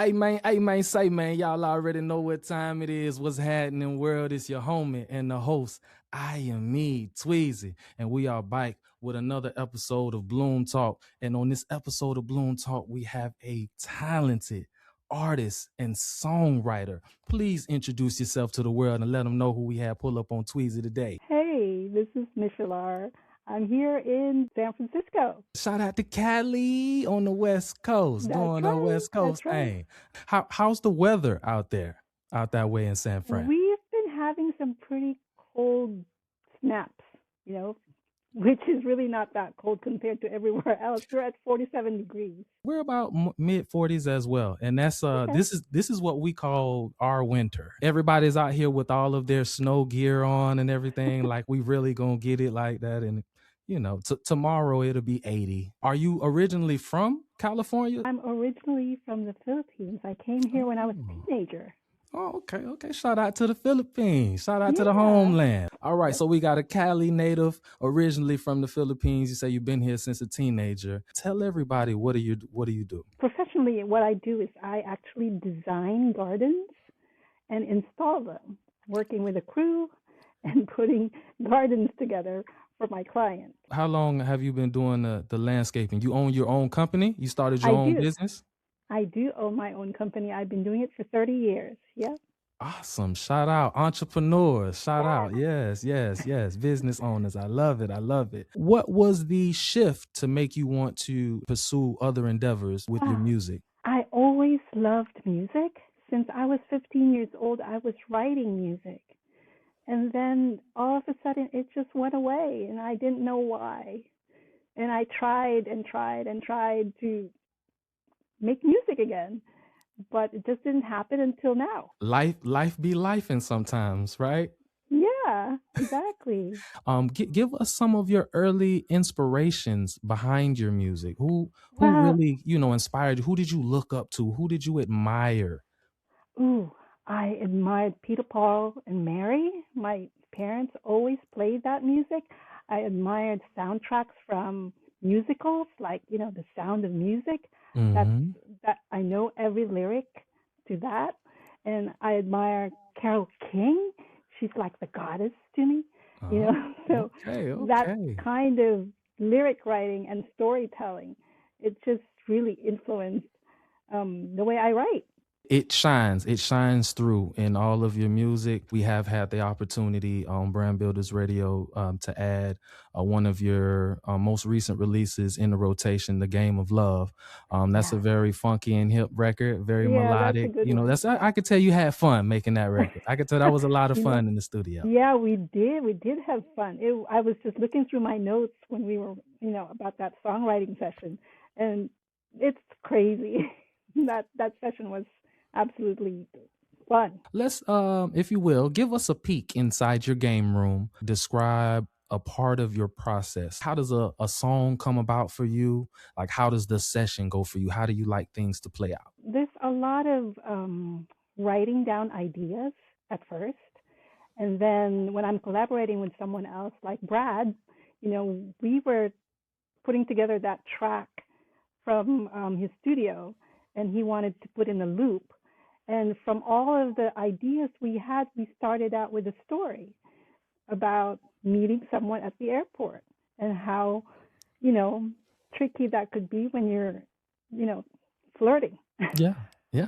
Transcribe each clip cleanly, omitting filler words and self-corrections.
Hey man, say man, y'all already know what time it is. What's happening, world? It's your homie and the host. I am me, Tweezy, and we are back with another episode of Bloom Talk. And on this episode of Bloom Talk, we have a talented artist and songwriter. Please introduce yourself to the world and let them know who we have pull up on Tweezy today. Hey, this is Michellar. I'm here in San Francisco. Shout out to Cali on the West Coast, That's doing the right. West Coast That's right. thing. How's the weather out there, out that way in San Fran? We've been having some pretty cold snaps, you know, which is really not that cold compared to everywhere else. We're at 47 degrees. We're about mid 40s as well, and that's Okay. this is what we call our winter. Everybody's out here with all of their snow gear on and everything, like we really gonna get it like that. And tomorrow it'll be 80. Are you originally from California? I'm originally from the Philippines. I came here when I was a Oh. teenager. Oh, okay. Shout out to the Philippines. Shout out to the Yeah. homeland. All right, Yep. so we got a Cali native, originally from the Philippines. You say you've been here since a teenager. Tell everybody what do you do? Professionally, what I do is I actually design gardens and install them, working with a crew and putting gardens together for my clients. How long have you been doing the landscaping? You own your own company? You started your I own do. business? I do own my own company. I've been doing it for 30 years. Yeah. Awesome. Shout out entrepreneurs. Shout out. Yeah. Yes. Business owners. I love it. I love it. What was the shift to make you want to pursue other endeavors with your Ah, music? I always loved music. Since I was 15 years old, I was writing music. And then all of a sudden, it just went away, and I didn't know why. And I tried and tried and tried to make music again, but it just didn't happen until now. Life be lifing sometimes, right? Yeah, exactly. Give us some of your early inspirations behind your music. Who Well, really, inspired you? Who did you look up to? Who did you admire? ooh, I admired Peter, Paul, and Mary. My parents always played that music. I admired soundtracks from musicals, like The Sound of Music. That's Hmm. that I know every lyric to that, and I admire Carole King. She's like the goddess to me, you Oh, know. So okay, that okay. kind of lyric writing and storytelling, it just really influenced the way I write. It shines through in all of your music. We have had the opportunity on Brand Builders Radio to add one of your most recent releases in the rotation, The Game of Love. That's a Yeah. very funky and hip record, very Yeah, that's a melodic. good That's one. I Yeah. could tell you had fun making that record. I could tell that was a lot of You know, fun in the studio. yeah, we did. We did have fun. I was just looking through my notes when we were, about that songwriting session, and it's crazy. That session was absolutely fun. Let's, if you will, give us a peek inside your game room. Describe a part of your process. How does a song come about for you? Like, how does the session go for you? How do you like things to play out? There's a lot of writing down ideas at first, and then when I'm collaborating with someone else, like Brad, we were putting together that track from his studio, and he wanted to put in a loop. And from all of the ideas we had, we started out with a story about meeting someone at the airport and how, you know, tricky that could be when you're, you know, flirting. Yeah. Yeah.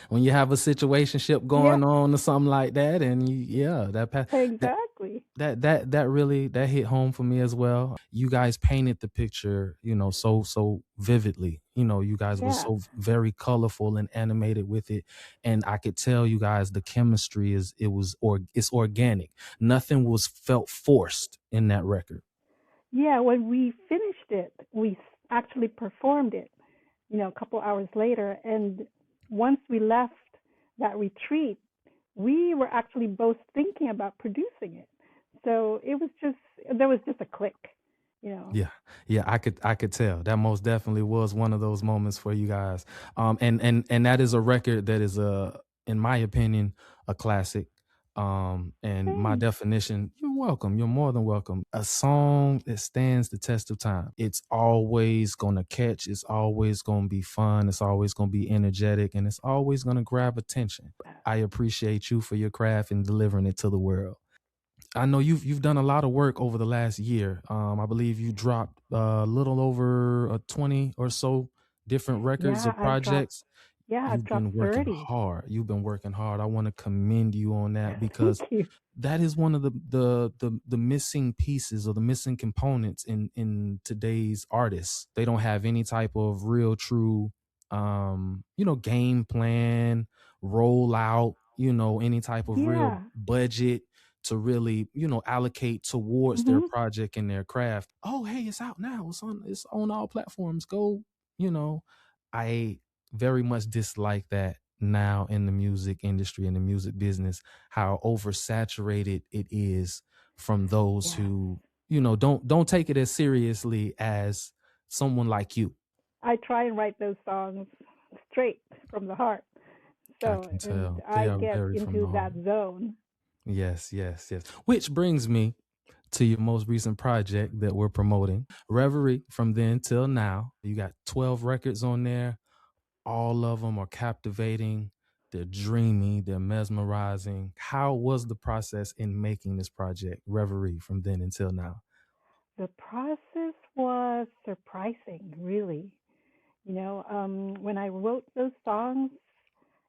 When you have a situationship Yeah, going on or something like that, and that exactly. that really that hit home for me as well. You guys painted the picture, so vividly. You guys were Yeah. so very colorful and animated with it, and I could tell you guys the chemistry it's organic. Nothing was felt forced in that record. Yeah, when we finished it, we actually performed it, a couple hours later. And once we left that retreat, we were actually both thinking about producing it. So there was just a click. Yeah, yeah, I could tell that most definitely was one of those moments for you guys. And that is a record that is in my opinion, a classic. And my Thanks. definition, you're welcome. You're more than welcome. A song that stands the test of time. It's always gonna catch, it's always gonna be fun, it's always gonna be energetic, and it's always gonna grab attention. I appreciate you for your craft and delivering it to the world. I know you've done a lot of work over the last year. I believe you dropped a little over 20 or so different records or projects. I've You've dropped been working 30. hard. You've been working hard. I want to commend you on that Thank because you. that is one of the missing pieces or the missing components in today's artists. They don't have any type of real true game plan, rollout, any type of real Yeah. budget to really, allocate towards their Hmm. project and their craft. Oh, hey, it's out now. It's on all platforms. Go, you know. I very much dislike that now in the music industry, in the music business, how oversaturated it is from those Yes. who, don't take it as seriously as someone like you. I try and write those songs straight from the heart. I So, can and tell they I are get very from into the heart. that zone. Yes, yes, yes. Which brings me to your most recent project that we're promoting, Reverie from Then Till Now. You got 12 records on there. All of them are captivating. They're dreamy. They're mesmerizing. How was the process in making this project, Reverie from Then Until Now? The process was surprising, really. When I wrote those songs,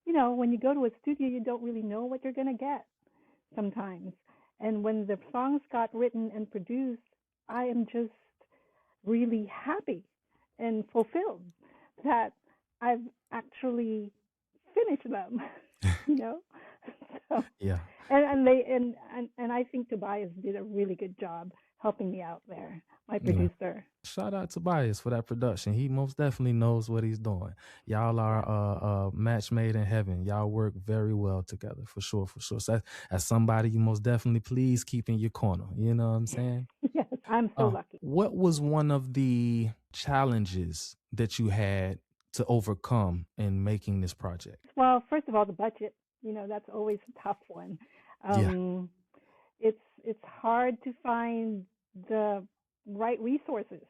when you go to a studio, you don't really know what you're going to get sometimes. And when the songs got written and produced, I am just really happy and fulfilled that I've actually finished them, you know? So, Yeah. and I think Tobias did a really good job helping me out there, my Yeah. producer. Shout out to Bias for that production. He most definitely knows what he's doing. Y'all are Yeah. match made in heaven. Y'all work very well together for sure, for sure. So as somebody you most definitely please keep in your corner. You know what I'm saying? Yes, I'm so lucky. What was one of the challenges that you had to overcome in making this project? Well, first of all, the budget, that's always a tough one. Yeah. Um, it's hard to find the right resources,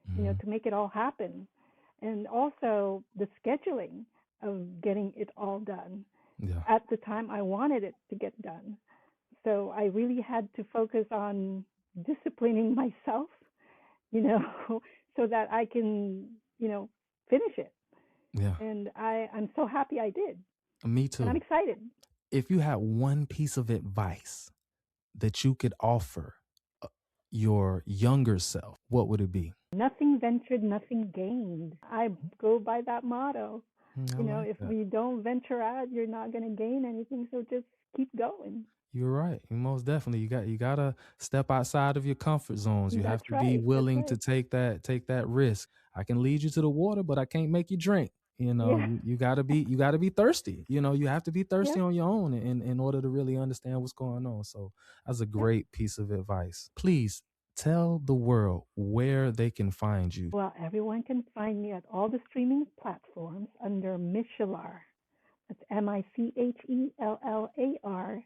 Hmm. to make it all happen, and also the scheduling of getting it all done Yeah. at the time I wanted it to get done. So I really had to focus on disciplining myself, you know, so that I can, finish it. Yeah. And I'm so happy I did, Me and I'm too. excited. If you had one piece of advice that you could offer uh, your younger self, what would it be? Nothing ventured, nothing gained. I go by that motto. I like If that. we don't venture out, you're not going to gain anything. So just keep going. You're right. Most definitely. You gotta step outside of your comfort zones. You have That's to be right. That's willing to right. take that risk. I can lead you to the water, but I can't make you drink. Yeah. You gotta be thirsty. You have to be thirsty Yep. on your own in order to really understand what's going on. So that's a Yep. great piece of advice. Please tell the world where they can find you. Well, everyone can find me at all the streaming platforms under Michellar. That's Michellar.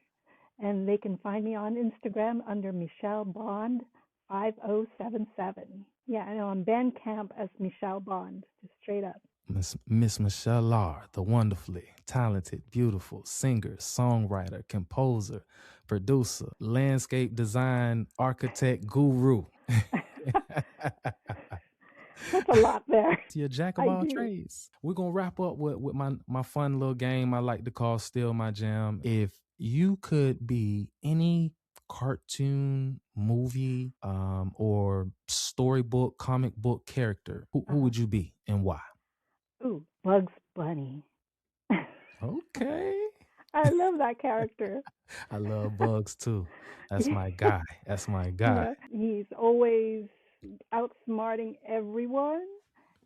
And they can find me on Instagram under Michelle Bond 5077. Yeah, I know on Bandcamp as Michelle Bond, just straight up. Miss Michellar, the wonderfully talented, beautiful singer, songwriter, composer, producer, landscape design, architect, guru. That's a lot there. You're a jack of I all do. trades. We're gonna wrap up with my fun little game I like to call Still My Jam. If you could be any cartoon, movie, or storybook, comic book character, who Uh-huh. would you be and why? Ooh, Bugs Bunny. Okay. I love that character. I love bugs too. That's my guy. That's my guy. He's always outsmarting everyone.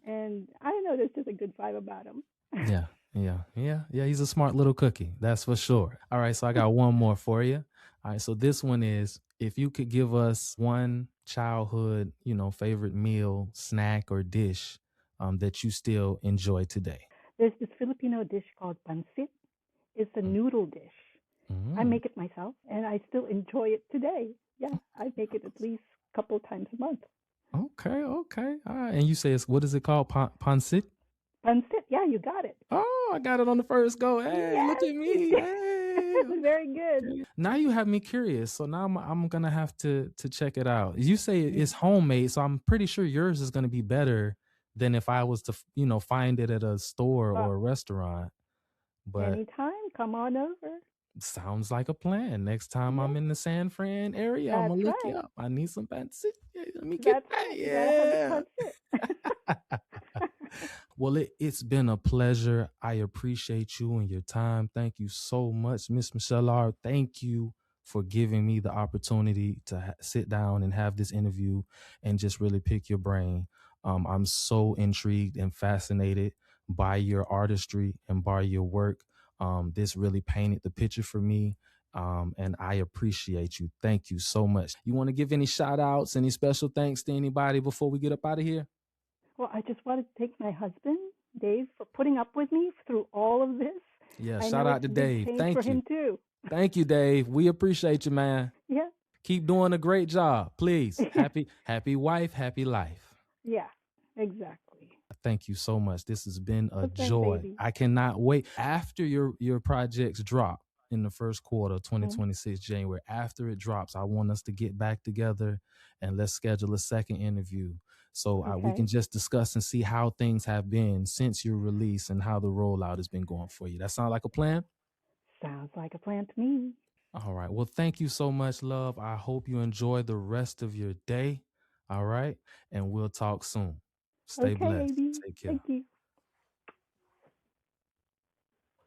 And I don't know, there's just a good vibe about him. Yeah, yeah, yeah, yeah. He's a smart little cookie. That's for sure. All right, so I got one more for you. All right, so this one is if you could give us one childhood, favorite meal, snack, or dish that you still enjoy today. There's this Filipino dish called pancit. It's a Mm, noodle dish. I Mm. make it myself, and I still enjoy it today. Yeah, I make it at least a couple times a month. Okay, okay. All right. And you say it's what is it called? Pancit? Pancit, yeah, you got it. Oh, I got it on the first go. Hey, look Yes, at you me. did. Hey. Very good. Okay. Now you have me curious. So now I'm gonna have to check it out. You say it's Mm. homemade, so I'm pretty sure yours is gonna be better than if I was to, find it at a store Uh, or a restaurant. But Anytime, come on over. sounds like a plan. Next time Yeah, I'm in the San Fran area, I'm that's gonna look you right. up. I need some fancy. Yeah, let me get That's that. right. You gotta have the Yeah. pancit. Well, it's been a pleasure. I appreciate you and your time. Thank you so much, Miss Michellar. Thank you for giving me the opportunity to sit down and have this interview and just really pick your brain. I'm so intrigued and fascinated by your artistry and by your work. This really painted the picture for me. And I appreciate you. Thank you so much. You want to give any shout outs, any special thanks to anybody before we get up out of here? Well, I just wanted to thank my husband, Dave, for putting up with me through all of this. Yeah, I shout know out it's to a big Dave. change for Thank you. him too. Thank you, Dave. We appreciate you, man. Yeah. Keep doing a great job. Please. Happy wife, happy life. Yeah, exactly. Thank you so much. This has been a Well, thanks, joy. baby. I cannot wait. After your projects drop in the first quarter of Mm. 2026, January, after it drops, I want us to get back together and let's schedule a second interview so we Okay. can just discuss and see how things have been since your release and how the rollout has been going for you. That sound like a plan? Sounds like a plan to me. All right. Well, thank you so much, love. I hope you enjoy the rest of your day. All right. And we'll talk soon. Stay Okay, blessed. baby. Take Thank care. you.